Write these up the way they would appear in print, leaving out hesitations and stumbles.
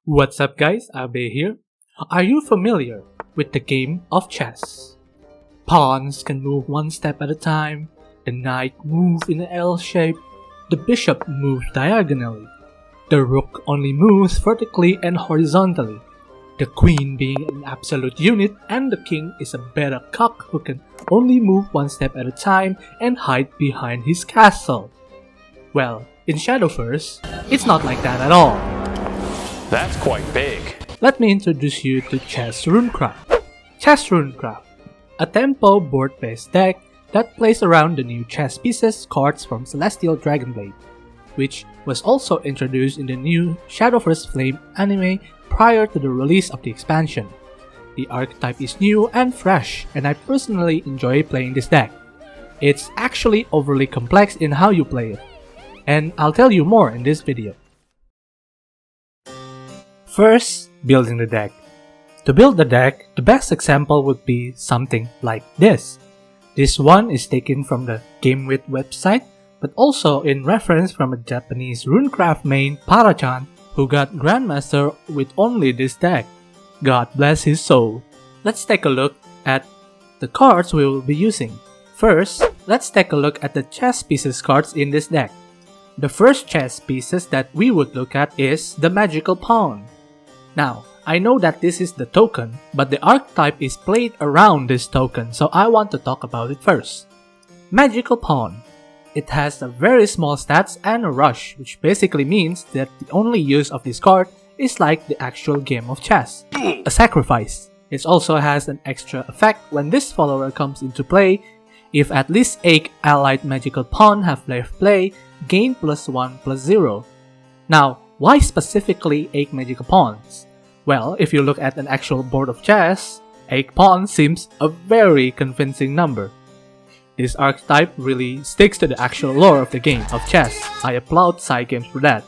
What's up guys, Abe here. Are you familiar with the game of chess? Pawns can move one step at a time, the knight moves in an L shape, the bishop moves diagonally, the rook only moves vertically and horizontally, the queen being an absolute unit, and the king is a beta cock who can only move one step at a time and hide behind his castle. Well, in Shadowverse, it's not like that at all. That's quite big. Let me introduce you to Chess Runecraft. Chess Runecraft, a tempo board-based deck that plays around the new chess pieces cards from Celestial Dragonblade, which was also introduced in the new Shadowverse Flame anime prior to the release of the expansion. The archetype is new and fresh, and I personally enjoy playing this deck. It's actually overly complex in how you play it, and I'll tell you more in this video. First, building the deck. To build the deck, the best example would be something like this. This one is taken from the GameWith website, but also in reference from a Japanese Runecraft main, Para-chan, who got Grandmaster with only this deck. God bless his soul. Let's take a look at the cards we will be using. First, let's take a look at the chess pieces cards in this deck. The first chess pieces that we would look at is the magical pawn. Now, I know that this is the token, but the archetype is played around this token, so I want to talk about it first. Magical Pawn. It has a very small stats and a rush, which basically means that the only use of this card is like the actual game of chess, a sacrifice. It also has an extra effect when this follower comes into play. If at least 8 allied magical pawn have left play, gain +1/+0. Now, why specifically 8 magical pawns? Well, if you look at an actual board of chess, 8 pawns seems a very convincing number. This archetype really sticks to the actual lore of the game of chess. I applaud side games for that.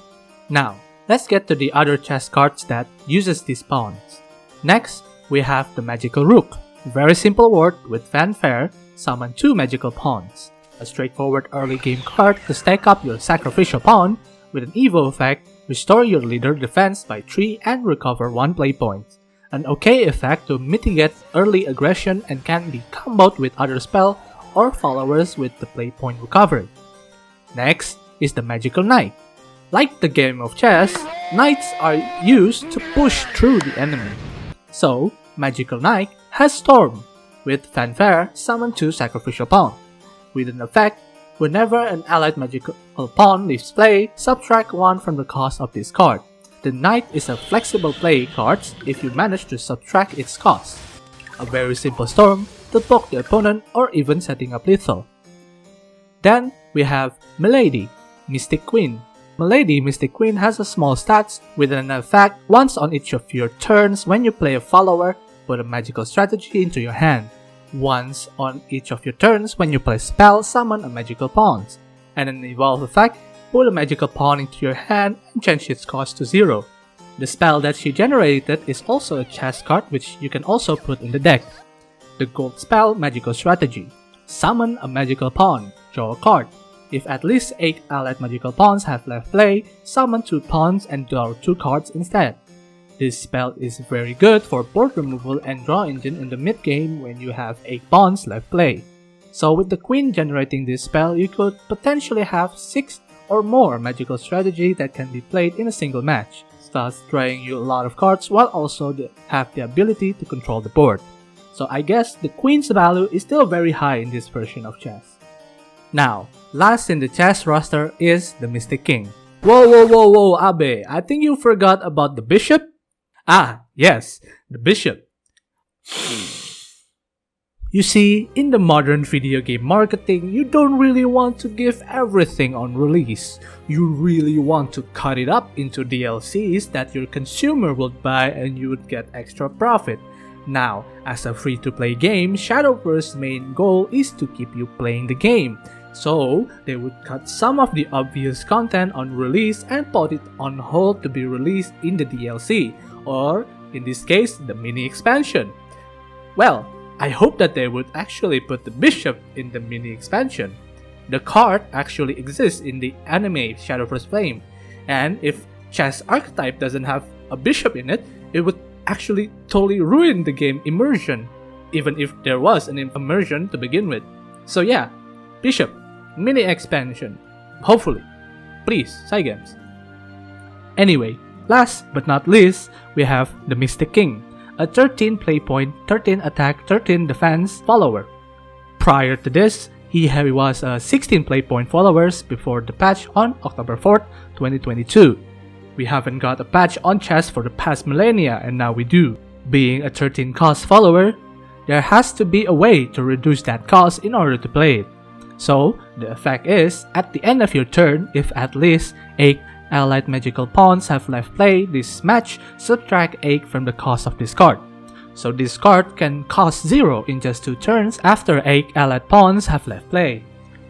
Now, let's get to the other chess cards that uses these pawns. Next, we have the magical rook. Very simple word with fanfare, summon 2 magical pawns. A straightforward early game card to stack up your sacrificial pawn. With an evo effect, restore your leader defense by 3 and recover 1 play point. An okay effect to mitigate early aggression and can be comboed with other spell or followers with the play point recovery. Next is the magical knight. Like the game of chess, knights are used to push through the enemy. So, magical knight has storm. With fanfare, summon 2 sacrificial pawn. With an effect, whenever an allied magical pawn leaves play, subtract 1 from the cost of this card. The knight is a flexible play card if you manage to subtract its cost. A very simple storm to poke the opponent or even setting up lethal. Then we have Milady, Mystic Queen. Milady, Mystic Queen has a small stats with an effect once on each of your turns when you play a follower, put a magical strategy into your hand. Once on each of your turns when you play spell, summon a magical pawn, and an evolve effect, put a magical pawn into your hand and change its cost to 0. The spell that she generated is also a chess card which you can also put in the deck. The gold spell magical strategy. Summon a magical pawn, draw a card. If at least 8 allied magical pawns have left play, summon 2 pawns and draw 2 cards instead. This spell is very good for board removal and draw engine in the mid-game when you have 8 pawns left play. So with the queen generating this spell, you could potentially have 6 or more magical strategy that can be played in a single match, thus drawing you a lot of cards while also have the ability to control the board. So I guess the queen's value is still very high in this version of chess. Now, last in the chess roster is the Mystic King. Whoa, Abe, I think you forgot about the bishop? Ah, yes, the bishop. You see, in the modern video game marketing, you don't really want to give everything on release. You really want to cut it up into DLCs that your consumer would buy and you would get extra profit. Now, as a free-to-play game, Shadowverse's main goal is to keep you playing the game. So, they would cut some of the obvious content on release and put it on hold to be released in the DLC. Or, in this case, the mini expansion. Well, I hope that they would actually put the bishop in the mini expansion. The card actually exists in the anime Shadowverse Flame, and if chess archetype doesn't have a bishop in it, it would actually totally ruin the game immersion, even if there was an immersion to begin with. So yeah, bishop, mini expansion, hopefully. Please, Cygames. Anyway, last but not least, we have the Mystic King, a 13 play point, 13 attack, 13 defense follower. Prior to this, he was a 16 play point followers before the patch on October 4th, 2022. We haven't got a patch on chess for the past millennia, and now we do. Being a 13 cost follower, there has to be a way to reduce that cost in order to play it. So, the effect is, at the end of your turn, if at least 8 allied magical pawns have left play this match, subtract 8 from the cost of this card. So this card can cost 0 in just 2 turns after 8 allied pawns have left play.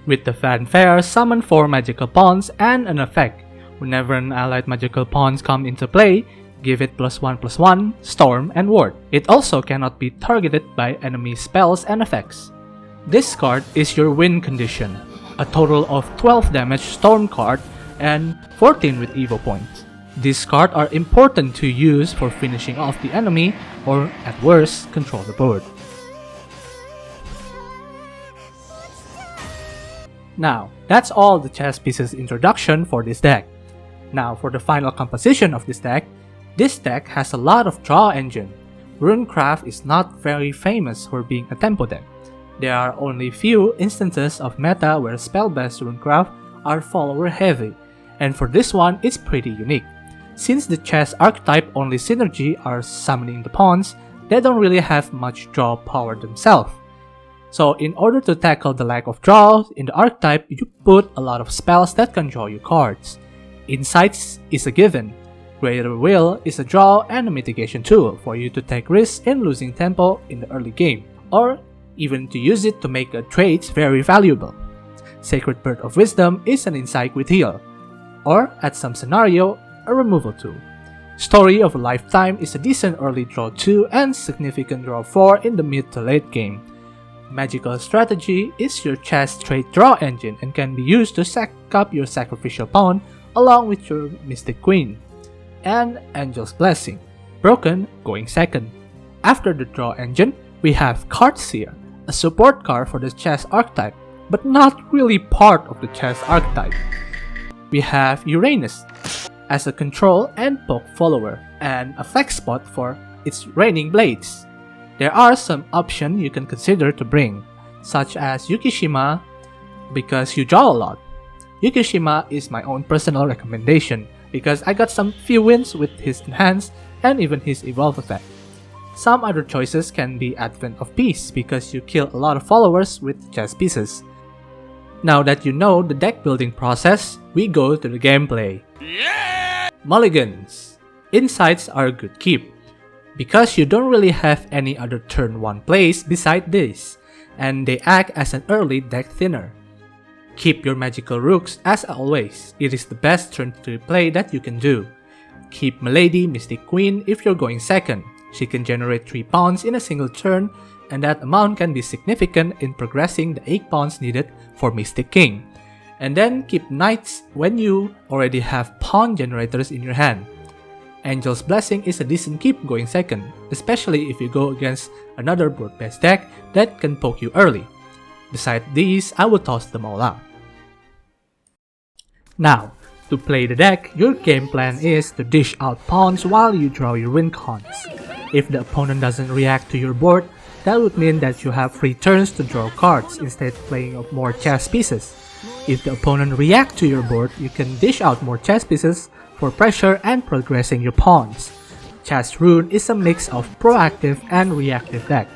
With the fanfare, summon 4 magical pawns and an effect. Whenever an allied magical pawns come into play, give it +1/+1, storm, and ward. It also cannot be targeted by enemy spells and effects. This card is your win condition, a total of 12 damage storm card and 14 with evo points. These cards are important to use for finishing off the enemy or at worst control the board. Now, that's all the chess pieces introduction for this deck. Now for the final composition of this deck has a lot of draw engine. Runecraft is not very famous for being a tempo deck. There are only few instances of meta where spell-based Runecraft are follower heavy, and for this one it's pretty unique. Since the chess archetype only synergy are summoning the pawns, they don't really have much draw power themselves. So in order to tackle the lack of draw in the archetype, you put a lot of spells that can draw you cards. Insights is a given. Greater Will is a draw and a mitigation tool for you to take risks in losing tempo in the early game, or even to use it to make a trades very valuable. Sacred Bird of Wisdom is an insight with heal, or at some scenario, a removal tool. Story of a Lifetime is a decent early draw 2 and significant draw 4 in the mid to late game. Magical Strategy is your chess trade draw engine and can be used to sack up your sacrificial pawn along with your Mystic Queen. And Angel's Blessing, broken, going second. After the draw engine, we have Cardseer, a support card for the chess archetype, but not really part of the chess archetype. We have Uranus, as a control and poke follower, and a flex spot for its raining blades. There are some options you can consider to bring, such as Yukishima, because you draw a lot. Yukishima is my own personal recommendation, because I got some few wins with his enhance and even his evolve effect. Some other choices can be Advent of Peace, because you kill a lot of followers with chess pieces. Now that you know the deck building process, we go to the gameplay. Yeah! Mulligans. Insights are a good keep, because you don't really have any other turn 1 plays beside this, and they act as an early deck thinner. Keep your magical rooks as always, it is the best turn 3 play that you can do. Keep Milady Mystic Queen if you're going second, she can generate 3 pawns in a single turn, and that amount can be significant in progressing the 8 pawns needed for Mystic King. And then keep Knights when you already have pawn generators in your hand. Angel's Blessing is a decent keep going second, especially if you go against another board-based deck that can poke you early. Besides these, I will toss them all out. Now, to play the deck, your game plan is to dish out pawns while you draw your win cons. If the opponent doesn't react to your board, that would mean that you have free turns to draw cards instead of playing of more chess pieces. If the opponent reacts to your board, you can dish out more chess pieces for pressure and progressing your pawns. Chess Rune is a mix of proactive and reactive deck.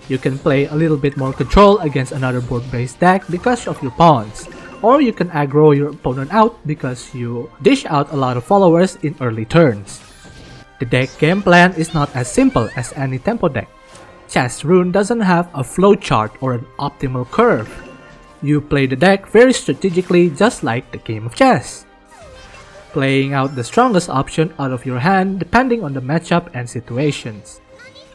You can play a little bit more control against another board-based deck because of your pawns, or you can aggro your opponent out because you dish out a lot of followers in early turns. The deck game plan is not as simple as any tempo deck. Chess Rune doesn't have a flowchart or an optimal curve. You play the deck very strategically, just like the game of chess, playing out the strongest option out of your hand depending on the matchup and situations.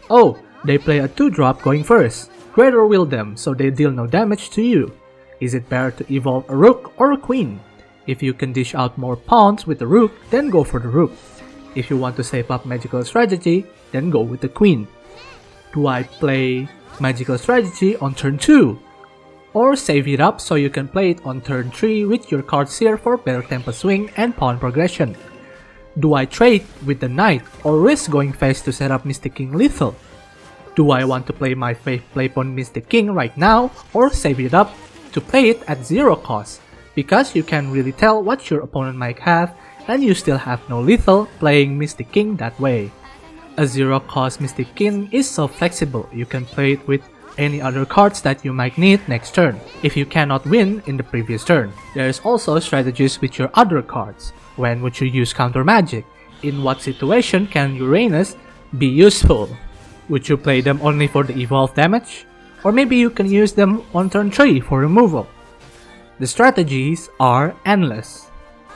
Oh, they play a 2-drop going first. Greater Will them so they deal no damage to you. Is it better to evolve a rook or a queen? If you can dish out more pawns with the rook, then go for the rook. If you want to save up magical strategy, then go with the queen. Do I play magical strategy on turn 2? Or save it up so you can play it on turn 3 with your cards here for better tempo swing and pawn progression? Do I trade with the knight or risk going face to set up Mystic King lethal? Do I want to play my faith play pawn Mystic King right now or save it up to play it at 0 cost? Because you can really tell what your opponent might have and you still have no lethal playing Mystic King that way. A 0 cost Mystic King is so flexible, you can play it with any other cards that you might need next turn, if you cannot win in the previous turn. There is also strategies with your other cards. When would you use counter magic? In what situation can Uranus be useful? Would you play them only for the evolve damage? Or maybe you can use them on turn 3 for removal. The strategies are endless.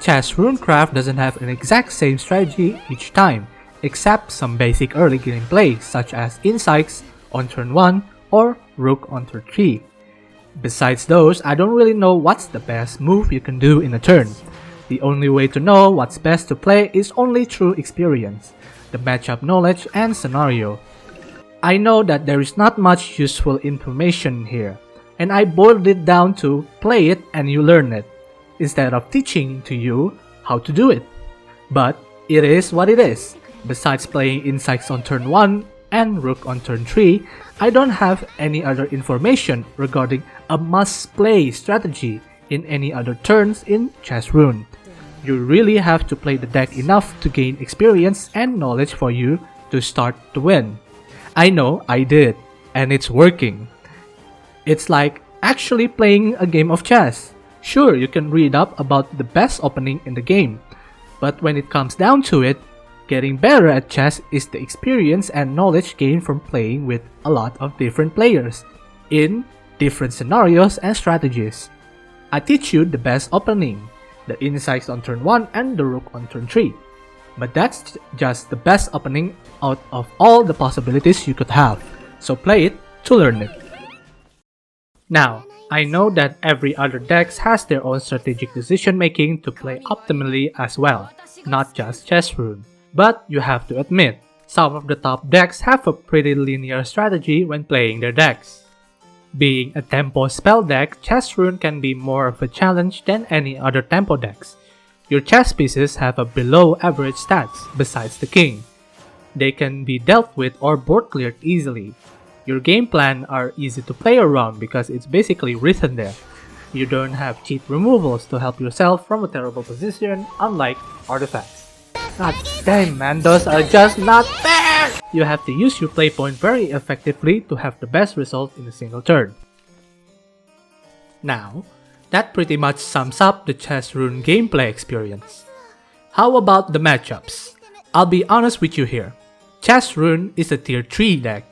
Chess Runecraft doesn't have an exact same strategy each time, except some basic early game plays such as Insights on turn 1 or Rook on turn 3. Besides those, I don't really know what's the best move you can do in a turn. The only way to know what's best to play is only through experience, the matchup knowledge and scenario. I know that there is not much useful information here, and I boiled it down to play it and you learn it, instead of teaching to you how to do it. But it is what it is. Besides playing Insights on turn 1 and Rook on turn 3, I don't have any other information regarding a must-play strategy in any other turns in Chess Rune. You really have to play the deck enough to gain experience and knowledge for you to start to win. I know I did, and it's working. It's like actually playing a game of chess. Sure, you can read up about the best opening in the game, but when it comes down to it, getting better at chess is the experience and knowledge gained from playing with a lot of different players in different scenarios and strategies. I teach you the best opening, the Insights on turn 1 and the Rook on turn 3. But that's just the best opening out of all the possibilities you could have, so play it to learn it. Now, I know that every other deck has their own strategic decision making to play optimally as well, not just Chess Rune. But you have to admit, some of the top decks have a pretty linear strategy when playing their decks. Being a tempo spell deck, Chess Rune can be more of a challenge than any other tempo decks. Your chess pieces have a below average stats besides the king. They can be dealt with or board cleared easily. Your game plan are easy to play around because it's basically written there. You don't have cheat removals to help yourself from a terrible position, unlike artifacts. God damn man, those are just not fair! You have to use your play point very effectively to have the best result in a single turn. Now, that pretty much sums up the Chess Rune gameplay experience. How about the matchups? I'll be honest with you here. Chess Rune is a tier 3 deck.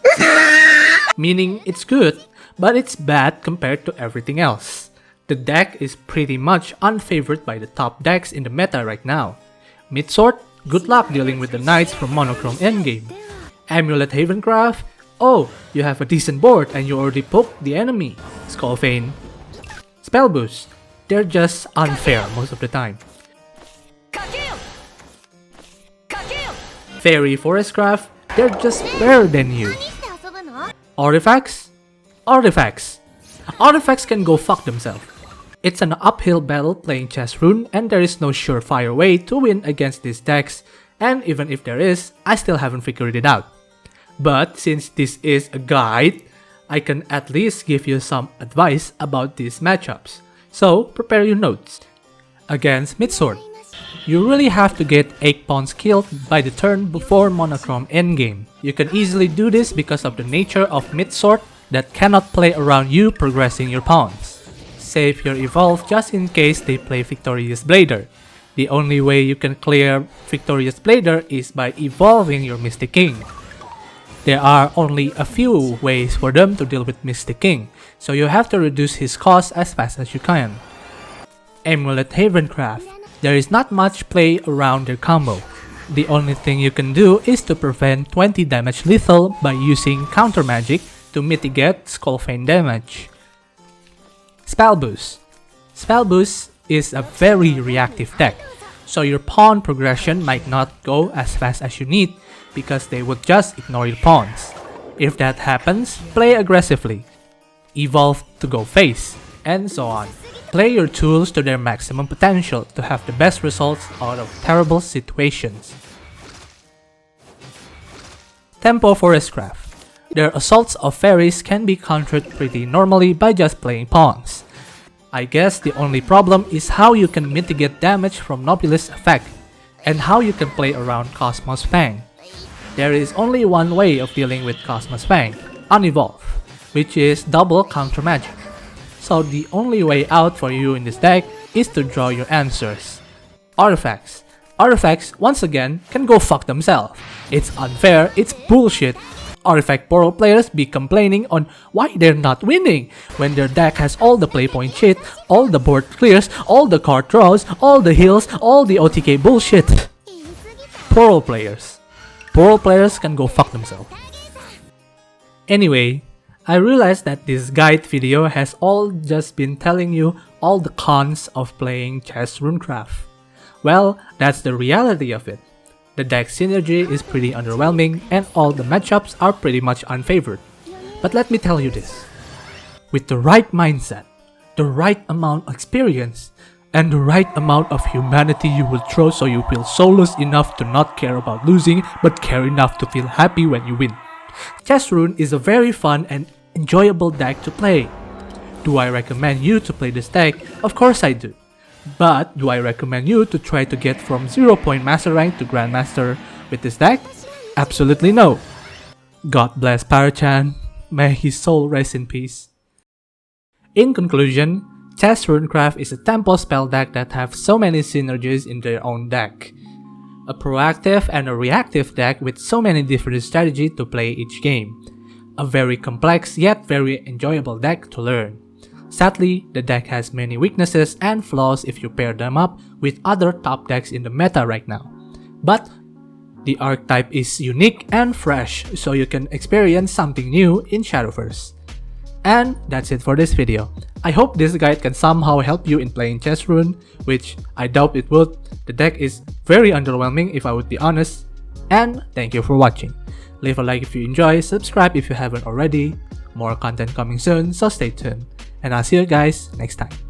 Meaning it's good, but it's bad compared to everything else. The deck is pretty much unfavored by the top decks in the meta right now. Midsort, good luck dealing with the knights from monochrome endgame. Amulet Havencraft, oh, you have a decent board and you already poked the enemy. Skullfane. Spell Boost, they're just unfair most of the time. Fairy Forestcraft, they're just better than you. Artifacts? Artifacts can go fuck themselves. It's an uphill battle playing Chess Rune and there is no surefire way to win against these decks, and even if there is, I still haven't figured it out. But since this is a guide, I can at least give you some advice about these matchups. So prepare your notes. Against Midsort, you really have to get 8 pawns killed by the turn before monochrome endgame. You can easily do this because of the nature of Midsort that cannot play around you progressing your pawns. Save your evolve just in case they play Victorious Blader. The only way you can clear Victorious Blader is by evolving your Mystic King. There are only a few ways for them to deal with Mystic King, so you have to reduce his cost as fast as you can. Amulet Havencraft, there is not much play around their combo. The only thing you can do is to prevent 20 damage lethal by using counter magic to mitigate Skullfane damage. Spell Boost. Spell Boost is a very reactive deck, so your pawn progression might not go as fast as you need because they would just ignore your pawns. If that happens, play aggressively, evolve to go face, and so on. Play your tools to their maximum potential to have the best results out of terrible situations. Tempo Forestcraft. Their assaults of fairies can be countered pretty normally by just playing pawns. I guess the only problem is how you can mitigate damage from Nobilis effect, and how you can play around Cosmos Fang. There is only one way of dealing with Cosmos Fang, unevolve, which is double counter magic. So the only way out for you in this deck is to draw your answers. Artifacts. Artifacts, once again, can go fuck themselves. It's unfair, it's bullshit. Artifact Portal players be complaining on why they're not winning when their deck has all the playpoint shit, all the board clears, all the card draws, all the heals, all the OTK bullshit. Portal players. Portal players can go fuck themselves. Anyway, I realized that this guide video has all just been telling you all the cons of playing chess Runecraft. Well, that's the reality of it. The deck synergy is pretty underwhelming and all the matchups are pretty much unfavored. But let me tell you this. With the right mindset, the right amount of experience, and the right amount of humanity you will throw so you feel soulless enough to not care about losing but care enough to feel happy when you win. Chess Rune is a very fun and enjoyable deck to play. Do I recommend you to play this deck? Of course I do. But do I recommend you to try to get from 0-point Master rank to Grandmaster with this deck? Absolutely no. God bless Parachan. May his soul rest in peace. In conclusion, Chess Runecraft is a tempo spell deck that have so many synergies in their own deck. A proactive and a reactive deck with so many different strategies to play each game. A very complex yet very enjoyable deck to learn. Sadly, the deck has many weaknesses and flaws if you pair them up with other top decks in the meta right now. But the archetype is unique and fresh, so you can experience something new in Shadowverse. And that's it for this video. I hope this guide can somehow help you in playing Chess Rune, which I doubt it would. The deck is very underwhelming if I would be honest. And thank you for watching. Leave a like if you enjoy, subscribe if you haven't already. More content coming soon, so stay tuned. And I'll see you guys next time.